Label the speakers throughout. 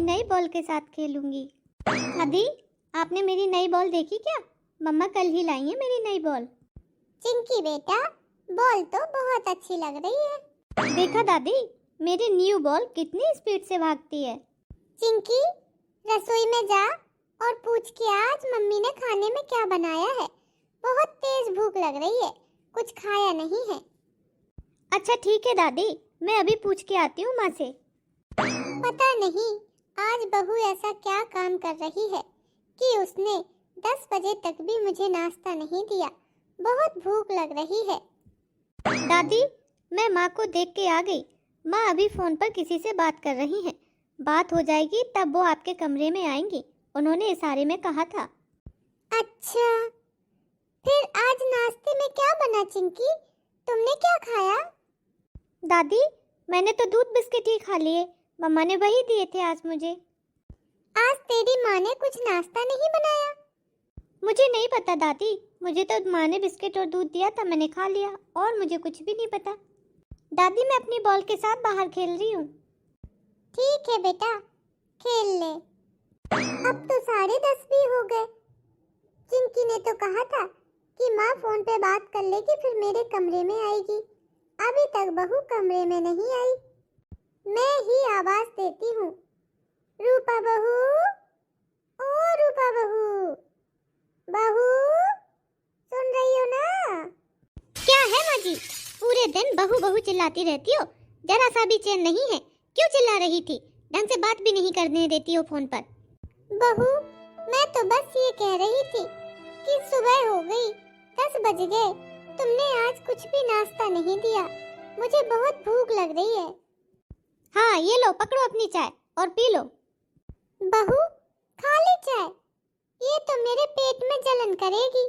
Speaker 1: अपनी नई बॉल के साथ खेलूंगी। दादी, आपने मेरी नई बॉल देखी क्या? मम्मा कल ही लाई है मेरी नई बॉल।
Speaker 2: चिंकी बेटा, बॉल तो बहुत अच्छी लग रही है।
Speaker 1: देखा दादी, मेरी न्यू बॉल कितनी स्पीड से भागती है।
Speaker 2: चिंकी, रसोई में जा और पूछ के आज मम्मी ने खाने में क्या बनाया है। बहुत तेज भूख लग रही है, कुछ खाया नहीं है।
Speaker 1: अच्छा ठीक है दादी, मैं अभी पूछ के आती हूँ माँ से।
Speaker 2: पता नहीं आज बहू ऐसा क्या काम कर रही है कि उसने 10 बजे तक भी मुझे नाश्ता नहीं दिया। बहुत भूख लग रही है।
Speaker 1: दादी, मैं माँ को देख के आ गई। माँ अभी फोन पर किसी से बात कर रही हैं। बात हो जाएगी तब वो आपके कमरे में आएंगी। उन्होंने इशारे में कहा था।
Speaker 2: अच्छा, फिर आज नाश्ते में क्या बना चिंकी? तुमने क्या खाया?
Speaker 1: दादी, मैंने तो दूध बिस्किट ही खा लिए। मम्मा ने वही दिए थे आज मुझे।
Speaker 2: आज तेरी माँ ने कुछ नाश्ता नहीं बनाया?
Speaker 1: मुझे नहीं पता दादी, मुझे तो माँ ने बिस्किट और दूध दिया था, मैंने खा लिया और मुझे कुछ भी नहीं पता। दादी, मैं अपनी बॉल के साथ बाहर खेल रही हूँ।
Speaker 2: ठीक है बेटा, खेल ले। अब तो 10:30 भी हो गए। चिंकी ने तो कहा था कि माँ फोन पे बात कर लेगी फिर मेरे कमरे में आएगी। अभी तक बहू कमरे में नहीं आई। मैं ही आवाज देती हूँ, रूपा बहू, ओ रूपा बहू, बहू, सुन रही हो ना?
Speaker 1: क्या है माँ जी, पूरे दिन बहू बहू चिल्लाती रहती हो, जरा सा भी चैन नहीं है। क्यों चिल्ला रही थी? ढंग से बात भी नहीं करने देती हो फोन पर।
Speaker 2: बहू, मैं तो बस ये कह रही थी कि सुबह हो गई, 10 बज गए, तुमने आज कुछ भी नाश्ता नहीं दिया। मुझे बहुत भूख लग रही है।
Speaker 1: हाँ, ये लो, पकड़ो अपनी चाय और पी लो।
Speaker 2: बहू, खा ले चाय, ये तो मेरे पेट में जलन करेगी।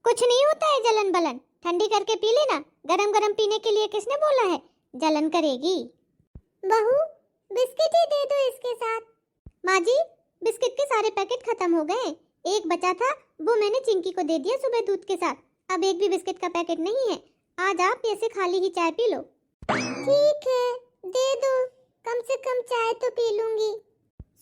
Speaker 1: कुछ नहीं होता है जलन बलन, ठंडी करके पी लेना। गरम गरम पीने के लिए किसने बोला है जलन करेगी?
Speaker 2: बहू, बिस्किट ही दे दो इसके साथ।
Speaker 1: माँ जी, बिस्किट के सारे पैकेट खत्म हो गए। एक बचा था, वो मैंने चिंकी को दे दिया सुबह दूध के साथ। अब एक भी बिस्किट का पैकेट नहीं है। आज आप ऐसे खाली ही चाय पी लो।
Speaker 2: ठीक है, दे दो, कम से कम चाय तो पी लूंगी।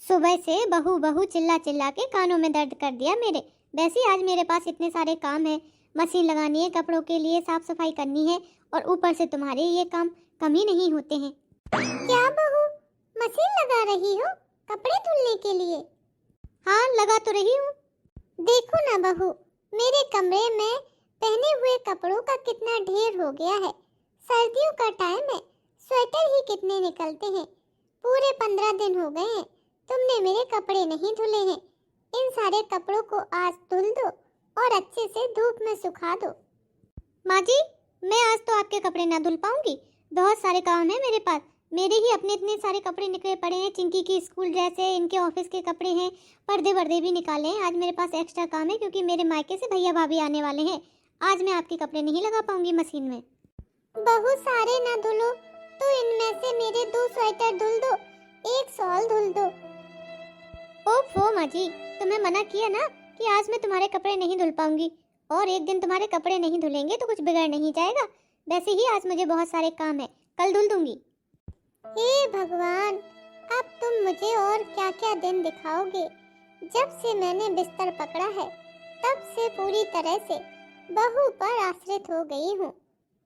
Speaker 1: सुबह से बहू बहू चिल्ला चिल्ला के कानों में दर्द कर दिया मेरे। वैसे ही आज मेरे पास इतने सारे काम है, मशीन लगानी है, कपड़ों के लिए साफ सफाई करनी है, और ऊपर से तुम्हारे ये काम कम ही नहीं होते हैं।
Speaker 2: क्या बहू, मशीन लगा रही हो कपड़े धुलने के लिए?
Speaker 1: हाँ, लगा तो रही हूँ।
Speaker 2: देखो ना बहू, मेरे कमरे में पहने हुए कपड़ों का कितना ढेर हो गया है। सर्दियों का टाइम है, स्वेटर ही कितने निकलते हैं। पूरे 15 दिन हो गए हैं, तुमने मेरे कपड़े नहीं धुले हैं। इन सारे कपड़ों को आज धुल दो और अच्छे से धूप में सुखा दो।
Speaker 1: माँ जी, मैं आज तो आपके कपड़े ना धुल पाऊंगी। बहुत सारे काम है मेरे पास। मेरे ही अपने इतने सारे कपड़े निकले पड़े हैं। चिंकी की स्कूल ड्रेस है, इनके ऑफिस के कपड़े हैं, पर्दे वर्दे भी निकाले हैं। आज मेरे पास एक्स्ट्रा काम है क्योंकि मेरे मायके से भैया भाभी आने वाले हैं। आज मैं आपके कपड़े नहीं लगा पाऊंगी मशीन में।
Speaker 2: बहुत सारे ना धुलो तो इनमें से मेरे 2 स्वेटर धुल दो, 1 शॉल धुल दो।
Speaker 1: ओफो माँ जी, तुम्हें मना किया ना कि आज मैं तुम्हारे कपड़े नहीं धुल पाऊंगी। और एक दिन तुम्हारे कपड़े नहीं धुलेंगे तो कुछ बिगड़ नहीं जाएगा। वैसे ही आज मुझे बहुत सारे काम है, कल धुल दूंगी।
Speaker 2: हे भगवान, अब तुम मुझे और क्या क्या दिन दिखाओगे। जब से मैंने बिस्तर पकड़ा है तब से पूरी तरह से बहू पर आश्रित हो गई हूँ।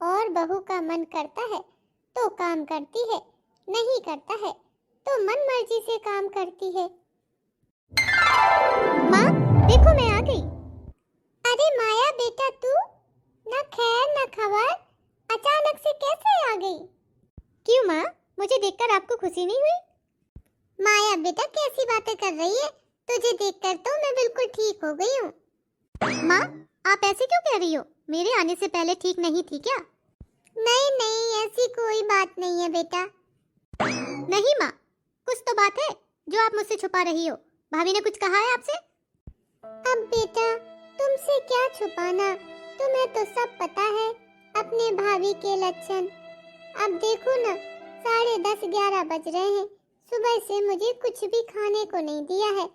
Speaker 2: और बहू का मन करता है तो काम करती है, नहीं करता है तो मन मर्जी से काम करती है।
Speaker 1: माँ, देखो मैं आ गई।
Speaker 2: अरे माया बेटा, तू ना खैर ना खबर, अचानक से कैसे आ गई?
Speaker 1: क्यों माँ, मुझे देखकर आपको खुशी नहीं हुई?
Speaker 2: माया बेटा, कैसी बातें कर रही है? तुझे देखकर तो मैं बिल्कुल ठीक हो गई हूँ।
Speaker 1: माँ, आप ऐसे क्यों कह रही हो? मेरे आने से पहले ठीक नहीं थी क्या?
Speaker 2: नहीं नहीं, ऐसी कोई बात नहीं है बेटा।
Speaker 1: नहीं माँ, कुछ तो बात है जो आप मुझसे छुपा रही हो। भाभी ने कुछ कहा है आपसे?
Speaker 2: अब बेटा, तुमसे क्या छुपाना, तुम्हें तो सब पता है अपने भाभी के लक्षण। अब देखो ना, 10:30-11 बज रहे हैं। सुबह से मुझे कुछ भी खाने को नहीं दिया है।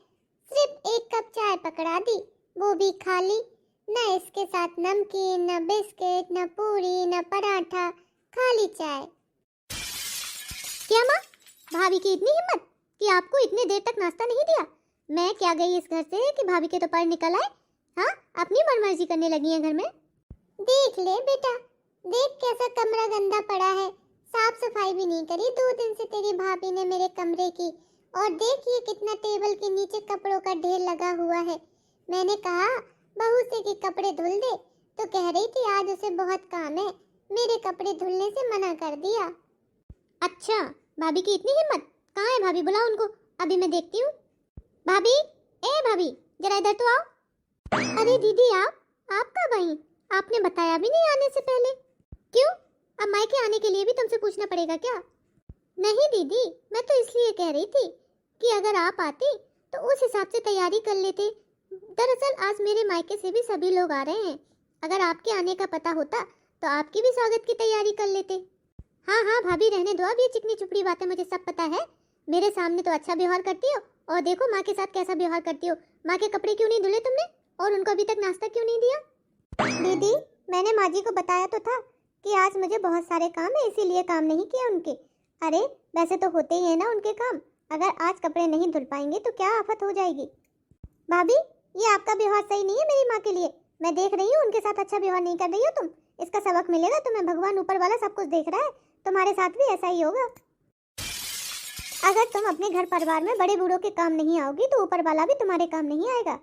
Speaker 2: सिर्फ 1 कप चाय पकड़ा दी, वो भी खाली। न इसके साथ नमकीन, न बिस्किट, न पूरी, न पराठा, खाली चाय।
Speaker 1: क्या माँ, भाभी की इतनी हिम्मत कि आपको इतने देर तक नाश्ता नहीं दिया? मैं क्या गई इस घर से कि भाभी के तो पैर निकल आए? हाँ, अपनी मनमर्जी करने लगी है घर में।
Speaker 2: देख ले बेटा, देख कैसा कमरा गंदा पड़ा है, साफ सफाई भी नहीं करी 2 दिन से तेरी भाभी ने मेरे कमरे की। और देख ये कितना टेबल के नीचे कपड़ों का ढेर लगा हुआ है। मैंने कहा बहू से कि कपड़े धुल दे, तो कह रही थी आज उसे बहुत काम है, मेरे कपड़े धुलने से मना कर दिया।
Speaker 1: अच्छा, भाभी की इतनी हिम्मत? कहाँ है भाभी? बुलाओ उनको, अभी मैं देखती हूँ। भाभी, ए भाभी, जरा इधर तो आओ। अरे दीदी, आप कब आई? आपने बताया भी नहीं आने से पहले। क्यों? अब मायके आने के लिए भी तुमसे पूछना पड़ेगा क्या? नहीं दीदी, मैं तो इसलिए कह रही थी कि अगर आप आती तो उस हिसाब से तैयारी कर लेते। दरअसल आज मेरे मायके से भी सभी लोग आ रहे हैं। अगर आपके आने का पता होता तो आपकी भी स्वागत की तैयारी कर लेते। हाँ हाँ भाभी, रहने दो अब ये चिकनी चुपड़ी बातें, मुझे सब पता है। मेरे सामने तो अच्छा व्यवहार करती हो और देखो माँ के साथ कैसा व्यवहार करती हो। माँ के कपड़े क्यों नहीं धुले तुमने और उनको अभी तक नाश्ता क्यों नहीं दिया?
Speaker 2: दीदी, मैंने माँ जी को बताया तो था कि आज मुझे बहुत सारे काम है, इसीलिए काम नहीं किया उनके। अरे वैसे तो होते ही है ना उनके काम, अगर आज कपड़े नहीं धुल पाएंगे तो क्या आफत हो जाएगी। भाभी, ये आपका व्यवहार सही नहीं है मेरी माँ के लिए। मैं देख रही हूँ उनके साथ अच्छा व्यवहार नहीं कर रही हो तुम। इसका सबक मिलेगा तुम्हें, भगवान ऊपर वाला सब कुछ देख रहा है, तुम्हारे साथ भी ऐसा ही होगा। अगर तुम अपने घर परिवार में बड़े बूढ़ों के काम नहीं आओगी तो ऊपर वाला भी तुम्हारे काम नहीं आएगा।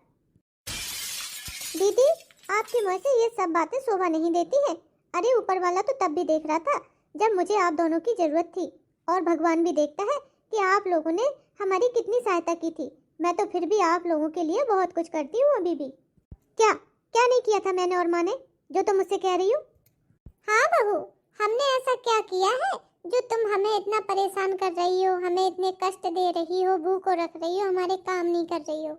Speaker 2: दीदी, आपकी मुँह से ये सब बातें शोभा नहीं देती है। अरे ऊपर वाला तो तब भी देख रहा था जब मुझे आप दोनों की जरूरत थी, और भगवान भी देखता है कि आप लोगों ने हमारी कितनी सहायता की थी। मैं तो फिर भी आप लोगों के लिए बहुत कुछ करती हूँ अभी भी। क्या क्या नहीं किया था मैंने और माँ ने, जो तुम मुझसे कह रही हो? हाँ बहू, हमने ऐसा क्या किया है जो तुम हमें इतना परेशान कर रही हो, हमें इतने कष्ट दे रही हो, भूखों रख रही हो, हमारे काम नहीं कर रही हो?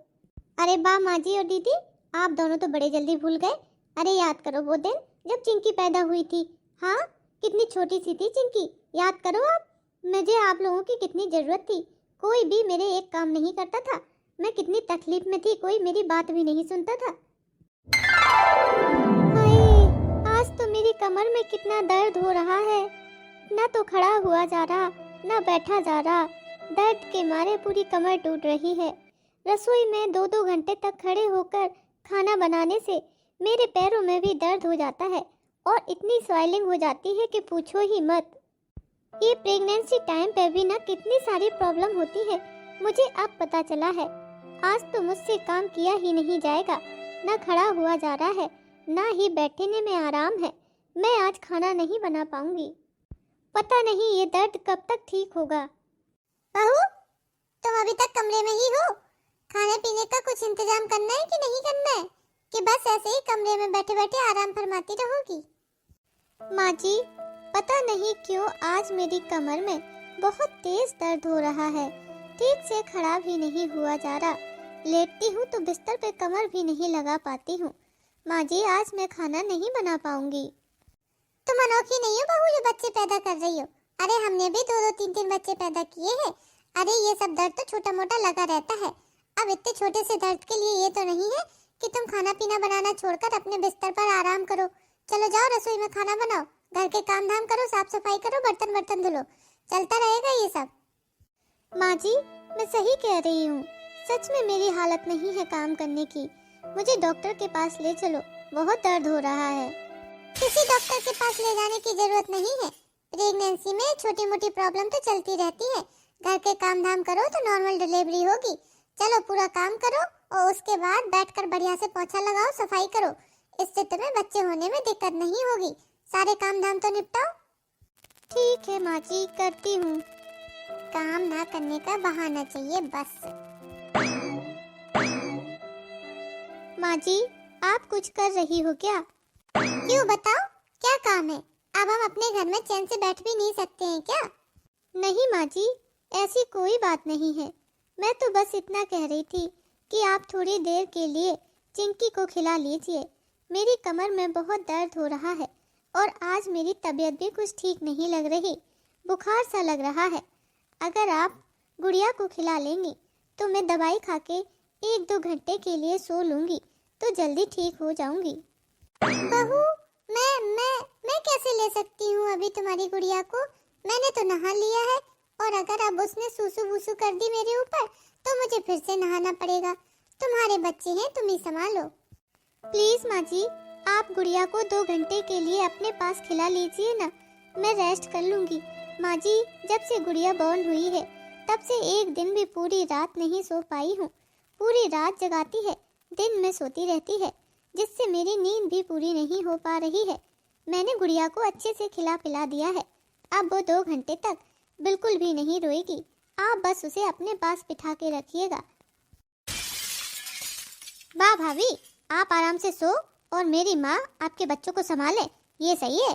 Speaker 1: अरे वाह माँ जी और दीदी, आप दोनों तो बड़े जल्दी भूल गए। अरे याद करो वो दिन जब चिंकी पैदा हुई थी। हाँ, कितनी छोटी सी थी चिंकी, याद करो आप। मुझे आप लोगों की कितनी जरूरत थी, कोई भी मेरे एक काम नहीं करता था। मैं कितनी तकलीफ में थी, कोई मेरी बात भी नहीं सुनता था। हाय, आज तो मेरी कमर में कितना दर्द हो रहा है। ना तो खड़ा हुआ जा रहा, ना बैठा जा रहा। दर्द के मारे पूरी कमर टूट रही है। रसोई में 2-2 घंटे तक खड़े होकर खाना बनाने से मेरे पैरों में भी दर्द हो जाता है और इतनी स्वेलिंग हो जाती है कि पूछो ही मत। ये प्रेगनेंसी टाइम पे भी ना कितनी सारी प्रॉब्लम होती है, मुझे अब पता चला है। आज तो मुझसे काम किया ही नहीं जाएगा, ना खड़ा हुआ जा रहा है, ना ही बैठने में आराम है। मैं आज खाना नहीं बना पाऊंगी। पता नहीं ये दर्द कब तक ठीक होगा।
Speaker 2: बहू, तुम अभी तक कमरे में ही हो? खाने पीने का कुछ इंतजाम करना है कि नहीं करना है, कि बस ऐसे ही कमरे में बैठे बैठे आराम फरमाती रहोगी?
Speaker 1: माँ जी, पता नहीं क्यों आज मेरी कमर में बहुत तेज दर्द हो रहा है। ठीक से खड़ा भी नहीं हुआ जा रहा। लेटती हूँ तो बिस्तर पे कमर भी नहीं लगा पाती हूँ। माँ जी, आज मैं खाना नहीं बना पाऊंगी।
Speaker 2: तुम अनोखी नहीं हो बहू जो बच्चे पैदा कर रही हो। अरे हमने भी 2-2, 3-3 बच्चे पैदा किए हैं। अरे ये सब दर्द तो छोटा मोटा लगा रहता है। अब इतने छोटे से दर्द के लिए ये तो नहीं है कि तुम खाना पीना बनाना छोड़कर अपने बिस्तर पर आराम करो। चलो जाओ रसोई में खाना बनाओ, घर के काम धाम करो, साफ सफाई करो, बर्तन बर्तन धुलो, चलता रहेगा ये सब।
Speaker 1: माँ जी, मैं सही कह रही हूँ। सच में मेरी हालत नहीं है काम करने की। मुझे डॉक्टर के पास ले चलो, बहुत दर्द हो रहा है।
Speaker 2: किसी डॉक्टर के पास ले जाने की जरूरत नहीं है। प्रेगनेंसी में छोटी मोटी प्रॉब्लम तो चलती रहती है। घर के काम धाम करो तो नॉर्मल डिलीवरी होगी। चलो पूरा काम करो और उसके बाद बैठकर बढ़िया से पोछा लगाओ, सफाई करो। इससे तुम्हें बच्चे होने में दिक्कत नहीं होगी। सारे काम धाम तो निपटाओ।
Speaker 1: ठीक है माँ जी, करती हूँ।
Speaker 2: काम ना करने का बहाना चाहिए बस।
Speaker 1: माँ जी, आप कुछ कर रही हो क्या?
Speaker 2: क्यों, बताओ क्या काम है? अब हम अपने घर में चैन से बैठ भी नहीं सकते हैं क्या?
Speaker 1: नहीं माँ जी, ऐसी कोई बात नहीं है। मैं तो बस इतना कह रही थी कि आप थोड़ी देर के लिए चिंकी को खिला लीजिए। मेरी कमर में बहुत दर्द हो रहा है और आज मेरी तबीयत भी कुछ ठीक नहीं लग रही, बुखार सा लग रहा है। अगर आप गुड़िया को खिला लेंगी तो मैं दवाई खा के 1-2 घंटे के लिए सो लूँगी तो जल्दी ठीक हो जाऊँगी।
Speaker 2: बहू, मैं कैसे ले सकती हूँ अभी तुम्हारी गुड़िया को? मैंने तो नहा लिया है, और अगर अब उसने सूसू वूसू कर दी मेरे ऊपर तो मुझे फिर से नहाना पड़ेगा। तुम्हारे बच्चे हैं, तुम ही संभालो।
Speaker 1: प्लीज माँ जी, आप गुड़िया को 2 घंटे के लिए अपने पास खिला लीजिए ना, मैं रेस्ट कर लूंगी। माँ जी, जब से गुड़िया बॉर्न हुई है तब से एक दिन भी पूरी रात नहीं सो पाई हूँ। पूरी रात जगाती है, दिन में सोती रहती है, जिससे मेरी नींद भी पूरी नहीं हो पा रही है। मैंने गुड़िया को अच्छे से खिला पिला दिया है, अब वो 2 घंटे तक बिल्कुल भी नहीं रोएगी। आप बस उसे अपने पास बिठा के रखिएगा। वाह भाभी, आप आराम से सो और मेरी माँ आपके बच्चों को संभाले, ये सही है।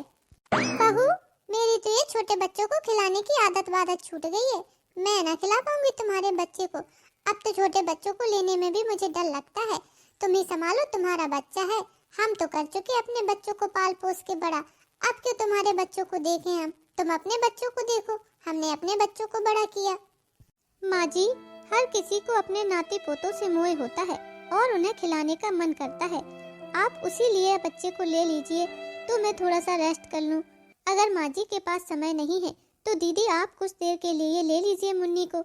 Speaker 2: बहू, मेरी तो ये छोटे बच्चों को खिलाने की आदत छूट गई है। मैं ना खिला पाऊंगी तुम्हारे बच्चे को। अब तो छोटे बच्चों को लेने में भी मुझे डर लगता है। तुम ही संभालो, तुम्हारा बच्चा है। हम तो कर चुके अपने बच्चों को पाल पोस के बड़ा, अब क्यों तुम्हारे बच्चों को देखें हम। तुम अपने बच्चों को देखो, हमने अपने बच्चों को बड़ा किया।
Speaker 1: माँ जी, हर किसी को अपने नाती पोतों से मोह होता है और उन्हें खिलाने का मन करता है। आप उसी लिए बच्चे को ले लीजिए तो मैं थोड़ा सा रेस्ट कर लूँ। अगर माँ जी के पास समय नहीं है तो दीदी आप कुछ देर के लिए ले लीजिए मुन्नी को।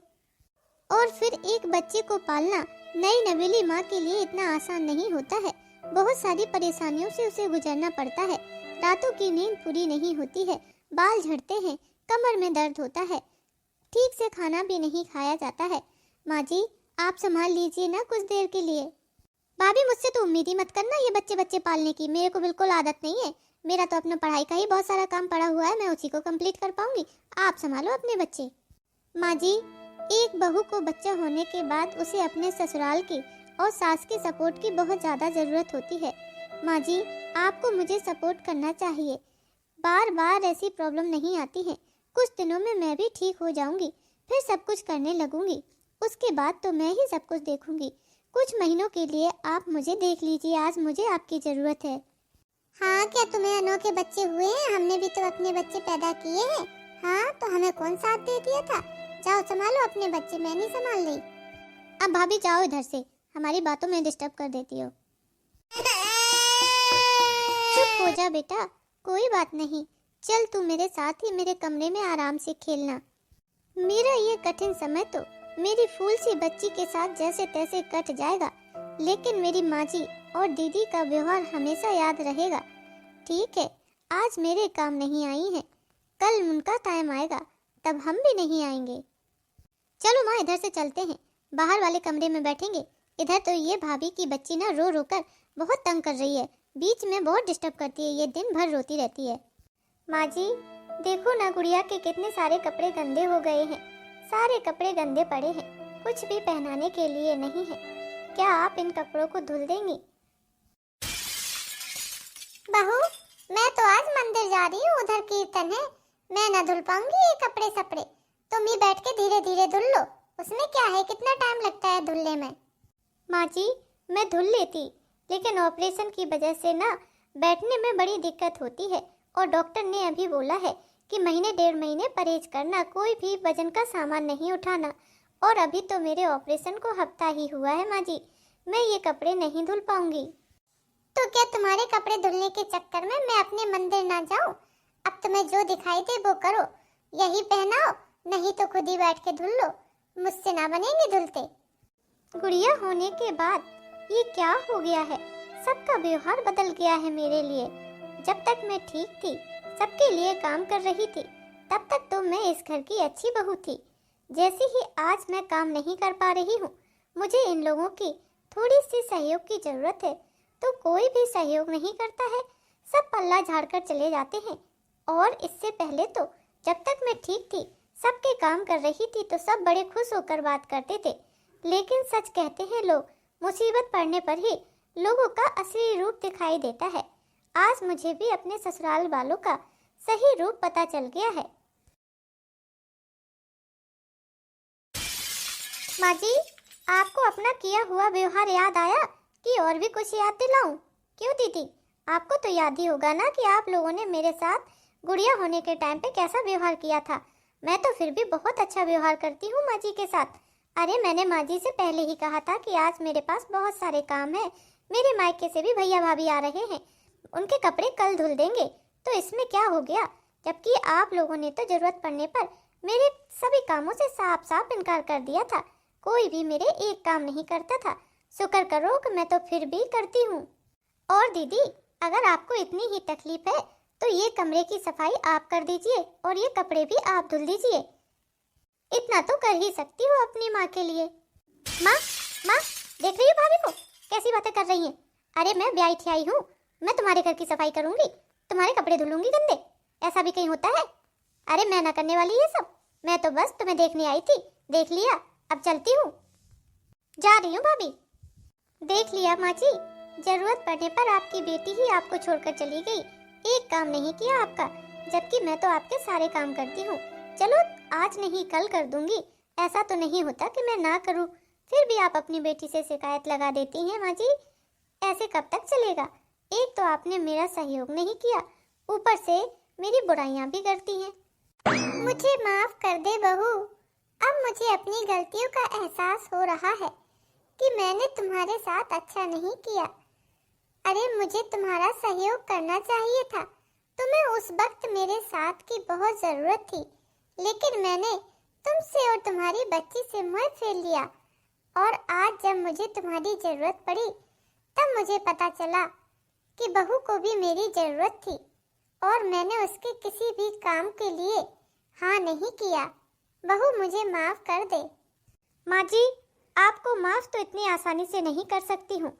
Speaker 1: और फिर एक बच्चे को पालना नई नवेली माँ के लिए इतना आसान नहीं होता है। बहुत सारी परेशानियों से उसे गुजरना पड़ता है। रातों की नींद पूरी नहीं होती है, बाल झड़ते हैं, कमर में दर्द होता है, ठीक से खाना भी नहीं खाया जाता है। माँ जी, आप संभाल लीजिए ना कुछ देर के लिए। भाभी, मुझसे तो उम्मीद ही मत करना ये बच्चे बच्चे पालने की, मेरे को बिल्कुल आदत नहीं है। मेरा तो अपना पढ़ाई का ही बहुत सारा काम पड़ा हुआ है, मैं उसी को कंप्लीट कर पाऊंगी। आप संभालो अपने बच्चे। माँ जी, एक बहू को बच्चा होने के बाद उसे अपने ससुराल की और सास के सपोर्ट की बहुत ज़्यादा ज़रूरत होती है। माँ जी, आपको मुझे सपोर्ट करना चाहिए। बार बार ऐसी प्रॉब्लम नहीं आती है। कुछ दिनों में मैं भी ठीक हो जाऊंगी, फिर सब कुछ करने लगूंगी। उसके बाद तो मैं ही सब कुछ देखूंगी। कुछ महीनों के लिए आप मुझे देख लीजिए, आज मुझे आपकी ज़रूरत है।
Speaker 2: हाँ, क्या तुम्हें अनोखे बच्चे हुए हैं? हमने भी तो अपने बच्चे पैदा किए हैं। हाँ, तो हमें कौन साथ दे दिया था? जाओ संभालो अपने बच्चे, मैं नहीं संभाल रही।
Speaker 1: अब भाभी जाओ इधर से, हमारी बातों में डिस्टर्ब कर देती हो। चुप हो जा बेटा, कोई बात नहीं। चल तू मेरे साथ ही मेरे कमरे में आराम से खेलना। मेरा ये कठिन समय तो मेरी फूल सी बच्ची के साथ जैसे तैसे कट जाएगा, लेकिन मेरी माँ जी और दीदी का व्यवहार हमेशा याद रहेगा। ठीक है, आज मेरे काम नहीं आई हैं, कल उनका टाइम आएगा तब हम भी नहीं आएंगे। चलो माँ, इधर से चलते हैं, बाहर वाले कमरे में बैठेंगे। इधर तो ये भाभी की बच्ची ना रो रो कर बहुत तंग कर रही है, बीच में बहुत डिस्टर्ब करती है, ये दिन भर रोती रहती है। माँ जी, देखो ना गुड़िया के कितने सारे कपड़े गंदे हो गए हैं। सारे कपड़े गंदे पड़े हैं, कुछ भी पहनाने के लिए नहीं है। क्या आप इन कपड़ों को धुल देंगी?
Speaker 2: बहू, मैं तो आज मंदिर जा रही हूँ, उधर कीर्तन है। मैं ना धुल पाऊंगी ये कपड़े सपड़े। तुम ही बैठ के धीरे धीरे धुल लो, उसमें क्या है, कितना टाइम लगता है धुलने में।
Speaker 1: माँ जी, मैं धुल लेती, लेकिन ऑपरेशन की वजह से ना बैठने में बड़ी दिक्कत होती है और डॉक्टर ने अभी बोला है कि महीने 1.5 महीने परहेज करना, कोई भी वजन का सामान नहीं उठाना। और अभी तो मेरे ऑपरेशन को हफ्ता ही हुआ है माँ जी, मैं ये कपड़े नहीं धुल पाऊंगी।
Speaker 2: तो क्या तुम्हारे कपड़े धुलने के चक्कर में मैं अपने मंदिर ना जाऊं? अब तुम्हें जो दिखाई दे वो करो, यही पहनाओ, नहीं तो खुद ही बैठ के धुल लो, मुझसे ना बनेंगे धुलते।
Speaker 1: गुड़िया होने के बाद ये क्या हो गया है, सबका व्यवहार बदल गया है मेरे लिए। जब तक मैं ठीक थी, सबके लिए काम कर रही थी, तब तक तो मैं इस घर की अच्छी बहू थी। जैसे ही आज मैं काम नहीं कर पा रही हूँ, मुझे इन लोगों की थोड़ी सी सहयोग की जरूरत है, तो कोई भी सहयोग नहीं करता है, सब पल्ला झाड़कर चले जाते हैं। और इससे पहले तो जब तक मैं ठीक थी, सबके काम कर रही थी, तो सब बड़े खुश होकर बात करते थे। लेकिन सच कहते हैं लोग, मुसीबत पड़ने पर ही लोगों का असली रूप दिखाई देता है। आज मुझे भी अपने ससुराल वालों का सही रूप पता चल गया है। माँ जी, आपको अपना किया हुआ व्यवहार याद आया कि और भी कुछ याद दिलाऊं? क्यों दीदी, आपको तो याद ही होगा ना कि आप लोगों ने मेरे साथ गुड़िया होने के टाइम पे कैसा व्यवहार किया था। मैं तो फिर भी बहुत अच्छा व्यवहार करती हूँ माँ जी के साथ। अरे मैंने माँ जी से पहले ही कहा था कि आज मेरे पास बहुत सारे काम है, मेरे मायके से भी भैया भाभी आ रहे हैं, उनके कपड़े कल धुल देंगे, तो इसमें क्या हो गया। जबकि आप लोगों ने तो जरूरत पड़ने पर मेरे सभी कामों से साफ साफ इनकार कर दिया था। कोई भी मेरे एक काम नहीं करता था। शुक्र करो कि मैं तो फिर भी करती हूँ। और दीदी, अगर आपको इतनी ही तकलीफ है तो ये कमरे की सफाई आप कर दीजिए और ये कपड़े भी आप धुल दीजिए। इतना तो कर ही सकती हो अपनी माँ के लिए। माँ, माँ, देख रही हो भाभी को कैसी बातें कर रही हैं? अरे मैं ब्याही ठियाई हूँ, मैं तुम्हारे घर की सफाई करूंगी, तुम्हारे कपड़े धुलूंगी गंदे। ऐसा भी कहीं होता है? अरे मैं ना करने वाली ये सब, मैं तो बस तुम्हें देखने आई थी, देख लिया, अब चलती हूँ। जा रही हूँ भाभी। देख लिया माँ जी, जरूरत पड़ने पर आपकी बेटी ही आपको छोड़कर चली गई, एक काम नहीं किया आपका, जबकि मैं तो आपके सारे काम करती हूँ। चलो आज नहीं कल कर दूंगी, ऐसा तो नहीं होता कि मैं ना करूँ, फिर भी आप अपनी बेटी से शिकायत लगा देती हैं माँ जी। ऐसे कब तक चलेगा? एक तो आपने मेरा सहयोग नहीं किया, ऊपर से मेरी बुराइयां भी करती हैं।
Speaker 2: मुझे माफ कर दे बहू, अब मुझे अपनी गलतियों का एहसास हो रहा है कि मैंने तुम्हारे साथ अच्छा नहीं किया। अरे मुझे तुम्हारा सहयोग करना चाहिए था, तुम्हें उस वक्त मेरे साथ की बहुत जरूरत थी, लेकिन मैंने तुमसे और तुम्हारी बच्ची से मुंह फेर लिया। और आज जब मुझे तुम्हारी जरूरत पड़ी तब मुझे पता चला कि बहू को भी मेरी जरूरत थी और मैंने उसके किसी भी काम के लिए हाँ नहीं किया। बहू मुझे माफ कर दे।
Speaker 1: माँ जी, आपको माफ तो इतनी आसानी से नहीं कर सकती हूँ,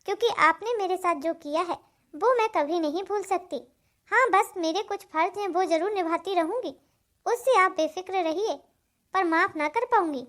Speaker 1: क्योंकि आपने मेरे साथ जो किया है वो मैं कभी नहीं भूल सकती। हाँ, बस मेरे कुछ फर्ज हैं वो जरूर निभाती रहूंगी, उससे आप बेफिक्र रहिए, पर माफ ना कर पाऊंगी।